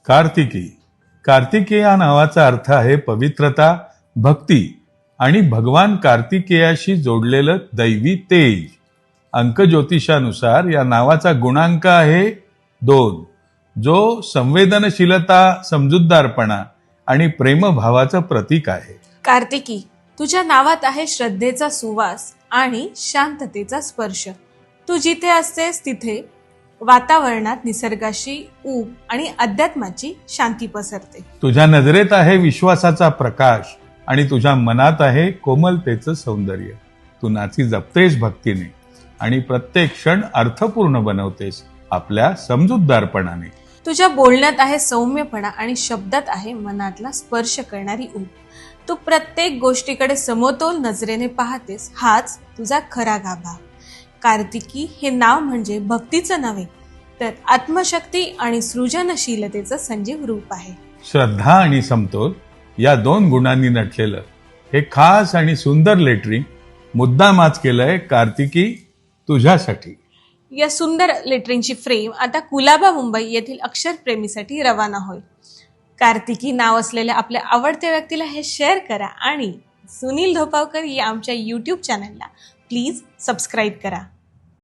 कार्तिकी. कार्तिकेय या नावाचा अर्थ आहे पवित्रता, भक्ती आणि भगवान कार्तिकेयाशी जोडलेलं दैवी तेज. अंक ज्योतिषानुसार या नावाचा गुणांक आहे 2, जो संवेदनशीलता, समजूतदारपणा आणि प्रेमभावाचं प्रतीक आहे. कार्तिकी, तुझ्या नावात आहे श्रद्धेचा सुवास आणि शांततेचा स्पर्श. तू जिथे असतेस तिथे वातावरणात निसर्गाशी ऊब आणि अध्यात्माची शांती पसरते. तुझ्या नजरेत आहे विश्वासाचा प्रकाश आणि तुझ्या मनात आहे कोमलतेचं सौंदर्य. तू नाची जपतेस भक्तीने आणि प्रत्येक क्षण अर्थपूर्ण बनवतेस आपल्या समजूतदारपणाने. तुझ्या बोलण्यात आहे सौम्यपणा आणि शब्दात आहे मनातला स्पर्श करणारी ऊब. तू प्रत्येक गोष्टीकडे समतोल नजरेने पाहतेस, हाच तुझा खरा गाभा. कार्तिकी हे नाव म्हणजे भक्तीचं नव्हे तर आत्मशक्ती आणि सृजनशीलतेचं संजीव रूप आहे. श्रद्धा आणि समतोल या 2 गुणांनी नटलेलं हे खास आणि सुंदर लेटरिंग मुद्दाम आज केलंय कार्तिकी तुझ्यासाठी. या सुंदर लेटरिंगची फ्रेम आता कुलाबा मुंबई येथील अक्षरप्रेमीसाठी रवाना होईल. कार्तिकी नाव असलेल्या आपल्या आवडत्या व्यक्तीला हे शेअर करा आणि सुनील धोपावकर या आमच्या YouTube चॅनलला प्लीज सबस्क्राईब करा.